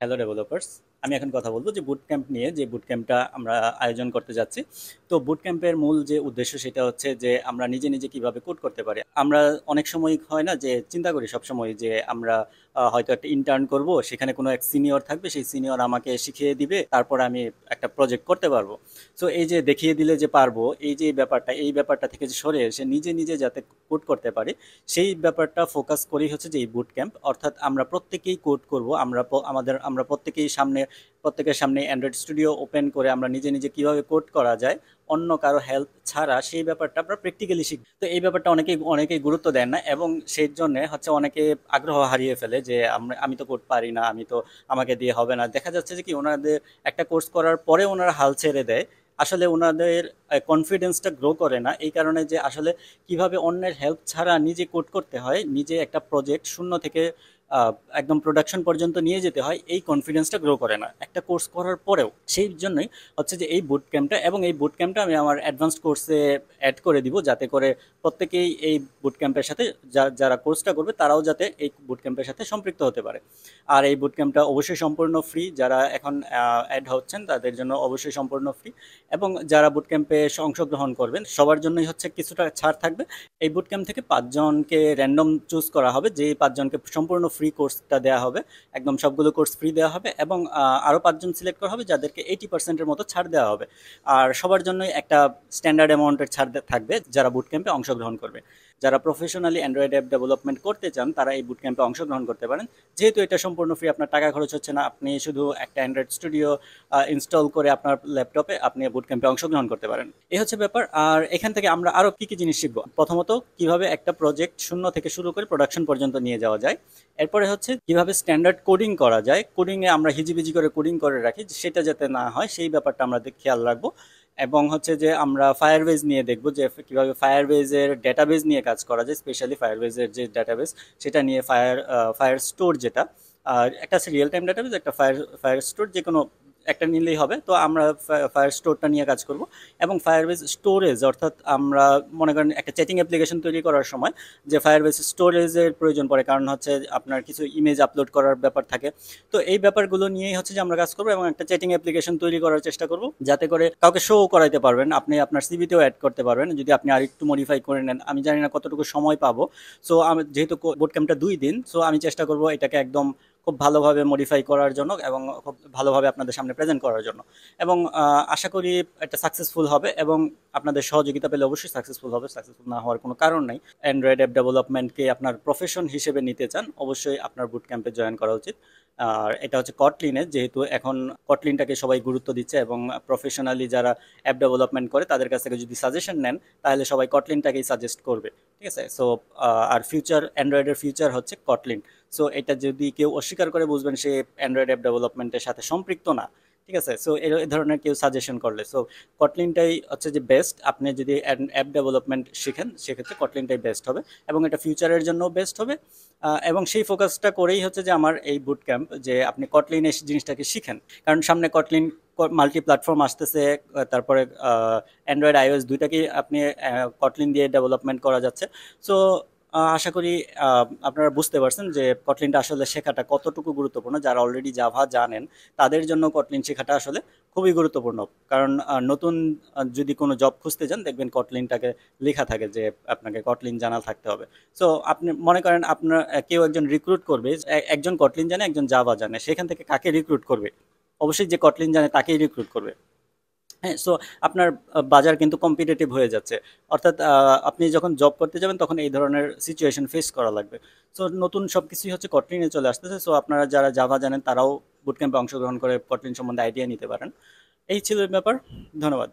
Hello developers. আমি এখন কথা বলবো যে বুট ক্যাম্প নিয়ে, যে বুট ক্যাম্পটা আমরা আয়োজন করতে যাচ্ছি। তো বুট ক্যাম্পের মূল যে উদ্দেশ্য সেটা হচ্ছে যে আমরা নিজে নিজে কিভাবে কোড করতে পারি। আমরা অনেক সময় হয় না যে চিন্তা করি সব সময় যে আমরা হয়তো একটা ইন্টার্ন করব, সেখানে কোনো এক সিনিয়র থাকবে, সেই সিনিয়র আমাকে শিখিয়ে দিবে, তারপর আমি একটা প্রজেক্ট করতে পারবো। সো এই যে দেখিয়ে দিলে যে পারবো, এই ব্যাপারটা থেকে যে সরে এসে নিজে নিজে যাতে কোড করতে পারি, সেই ব্যাপারটা ফোকাস করেই হচ্ছে যে এই বুট ক্যাম্প। অর্থাৎ আমরা প্রত্যেকেই কোড করব, আমরা প্রত্যেকের সামনে অ্যান্ড্রয়েড স্টুডিও ওপেন করে আমরা নিজে নিজে কিভাবে কোড করা যায় অন্য কারো হেল্প ছাড়া, সেই ব্যাপারটা আমরা প্র্যাকটিক্যালি শিখব। তো এই ব্যাপারটা অনেকেই অনেকেই গুরুত্ব দেন না, এবং সেই জন্য হচ্ছে অনেকে আগ্রহ হারিয়ে ফেলে যে আমি তো কোড পারি না, আমাকে দিয়ে হবে না। দেখা যাচ্ছে যে কি ওনাদের একটা কোর্স করার পরে ওনারা হাল ছেড়ে দেয়। আসলে ওনাদের কনফিডেন্সটা গ্রো করে না, এই কারণে যে আসলে কিভাবে অন্যের হেল্প ছাড়া নিজে কোড করতে হয়, নিজে একটা প্রজেক্ট শূন্য থেকে আহ, একদম প্রোডাকশন পর্যন্ত নিয়ে যেতে হয়, এই কনফিডেন্সটা গ্রো করে না একটা কোর্স করার পরেও। সেই জন্যই হচ্ছে যে এই বুট ক্যাম্পটা, এবং এই বুট ক্যাম্পটা আমি আমার অ্যাডভান্সড কোর্সে অ্যাড করে দিব, যাতে করে প্রত্যেকেই এই বুট ক্যাম্পের সাথে, যারা কোর্সটা করবে তারাও যাতে এই বুট ক্যাম্পের সাথে সম্পৃক্ত হতে পারে। আর এই বুট ক্যাম্পটা অবশ্যই সম্পূর্ণ ফ্রি, যারা এখন অ্যাড হচ্ছেন তাদের জন্য অবশ্যই সম্পূর্ণ ফ্রি। এবং যারা বুট ক্যাম্পে অংশগ্রহণ করবেন সবার জন্যই হচ্ছে কিছুটা ছাড় থাকবে। এই বুট ক্যাম্প থেকে 5 জনকে র্যান্ডম চুজ করা হবে, যে 5 জনকে সম্পূর্ণ ফ্রি কোর্সটা দেওয়া হবে। একদম সবগুলো কোর্স ফ্রি দেওয়া হবে, এবং আরও 5 জন সিলেক্ট করা হবে যাদেরকে 80%-এর মতো ছাড় দেওয়া হবে। আর সবার জন্যই একটা স্ট্যান্ডার্ড অ্যামাউন্টের ছাড় থাকবে যারা বুট ক্যাম্পে অংশগ্রহণ করবে। যারা প্রফেশনালি অ্যান্ড্রয়েড অ্যাপ ডেভেলপমেন্ট করতে চান তারা এই বুট ক্যাম্পে অংশগ্রহণ করতে পারেন। যেহেতু এটা সম্পূর্ণ ফ্রি, আপনার টাকা খরচ হচ্ছে না, আপনি শুধু একটা অ্যান্ড্রয়েড স্টুডিও ইনস্টল করে আপনার ল্যাপটপে আপনি বুট ক্যাম্পে অংশগ্রহণ করতে পারেন। এই হচ্ছে ব্যাপার। আর এখান থেকে আমরা আরো কি কি জিনিস শিখবো, প্রথমত কিভাবে একটা প্রজেক্ট শূন্য থেকে শুরু করে প্রোডাকশন পর্যন্ত নিয়ে যাওয়া যায়। এরপরে হচ্ছে কিভাবে স্ট্যান্ডার্ড কোডিং করা যায়, কোডিং এ আমরা হিজিবিজি করে কোডিং করে রাখি, সেটা যাতে না হয় সেই ব্যাপারটা আমরা খেয়াল রাখবো। এবং হচ্ছে যে আমরা ফায়ারবেজ নিয়ে দেখবো যে কিভাবে ফায়ারবেজের ডেটাবেজ নিয়ে কাজ করা যায়, স্পেশালি ফায়ারবেজের যে ডেটাবেজ সেটা নিয়ে, ফায়ার স্টোর যেটা, একটা আছে রিয়েল টাইম ডেটাবেজ, একটা ফায়ার ফায়ার স্টোর, যে কোনো একটা নিলেই হবে। তো আমরা ফায়ার স্টোরটা নিয়ে কাজ করব। এবং ফায়ারবেস স্টোরেজ, অর্থাৎ আমরা মনে করেন একটা চ্যাটিং অ্যাপ্লিকেশন তৈরি করার সময় যে ফায়ারবেস স্টোরেজের প্রয়োজন পড়ে, কারণ হচ্ছে আপনার কিছু ইমেজ আপলোড করার ব্যাপার থাকে। তো এই ব্যাপারগুলো নিয়েই হচ্ছে যে আমরা কাজ করবো, এবং একটা চ্যাটিং অ্যাপ্লিকেশন তৈরি করার চেষ্টা করব যাতে করে কাউকে শো করাইতে পারবেন, আপনি আপনার সিভিতেও অ্যাড করতে পারবেন যদি আপনি আরেকটু মডিফাই করে নেন। আমি জানি না কতটুকু সময় পাবো। সো আমি যেহেতু বোট ক্যাম্পটা 2 দিন, সো আমি চেষ্টা করব এটাকে একদম খুব ভালোভাবে মডিফাই করার জন্য, এবং খুব ভালোভাবে আপনাদের সামনে প্রেজেন্ট করার জন্য। এবং আশা করি এটা সাকসেসফুল হবে, এবং আপনাদের সহযোগিতা পেলে অবশ্যই সাকসেসফুল হবে, সাকসেসফুল না হওয়ার কোনো কারণ নেই। অ্যান্ড্রয়েড অ্যাপ ডেভেলপমেন্টকে আপনার প্রফেশন হিসেবে নিতে চান, অবশ্যই আপনার বুট ক্যাম্পে জয়েন করা উচিত। আর এটা হচ্ছে কটলিনের, যেহেতু এখন কটলিনটাকে সবাই গুরুত্ব দিচ্ছে, এবং প্রফেশনালি যারা অ্যাপ ডেভেলপমেন্ট করে তাদের কাছ থেকে যদি সাজেশন নেন তাহলে সবাই কটলিনটাকেই সাজেস্ট করবে। ঠিক আছে? সো আর ফিউচার, অ্যান্ড্রয়েডের ফিউচার হচ্ছে কটলিন। সো এটা যদি কেউ অস্বীকার করে বুঝবেন সে অ্যান্ড্রয়েড অ্যাপ ডেভেলপমেন্টের সাথে সম্পৃক্ত না। ঠিক আছে? সো এই ধরনের কেউ সাজেশন করলে, সো কটলিনটাই হচ্ছে যে বেস্ট। আপনি যদি অ্যাপ ডেভেলপমেন্ট শিখেন সেক্ষেত্রে কটলিনটাই বেস্ট হবে, এবং এটা ফিউচারের জন্য বেস্ট হবে। এবং সেই ফোকাসটা করেই হচ্ছে যে আমার এই বুট ক্যাম্প, যে আপনি কটলিন এই জিনিসটাকে শিখেন। কারণ সামনে কটলিন মাল্টি প্ল্যাটফর্ম আসতেছে, তারপরে অ্যান্ড্রয়েড আইওএস দুইটাকেই আপনি কটলিন দিয়ে ডেভেলপমেন্ট করা যাচ্ছে। সো আশা করি আপনারা বুঝতে পারছেন যে কটলিনটা আসলে শেখাটা কতটুকু গুরুত্বপূর্ণ। যারা অলরেডি জাভা জানেন তাদের জন্য কটলিন শেখাটা আসলে খুবই গুরুত্বপূর্ণ। কারণ নতুন যদি কোনো জব খুঁজতে যান দেখবেন কটলিনটাকে লেখা থাকে যে আপনাকে কটলিন জানা থাকতে হবে। সো আপনি মনে করেন আপনার কেউ একজন রিক্রুট করবে, একজন কটলিন জানে একজন জাভা জানে, সেখান থেকে কাকে রিক্রুট করবে? অবশ্যই যে কটলিন জানে তাকেই রিক্রুট করবে। হ্যাঁ, সো আপনার বাজার কিন্তু কম্পিটিটিভ হয়ে যাচ্ছে। অর্থাৎ আপনি যখন জব করতে যাবেন তখন এই ধরনের সিচুয়েশন ফেস করা লাগবে। সো নতুন সব কিছুই হচ্ছে কটলিনে চলে আসতেছে। সো আপনারা যারা জাভা জানেন তারাও বুট ক্যাম্পে অংশগ্রহণ করে কটলিন সম্বন্ধে আইডিয়া নিতে পারেন। এই ছিল ব্যাপার। ধন্যবাদ।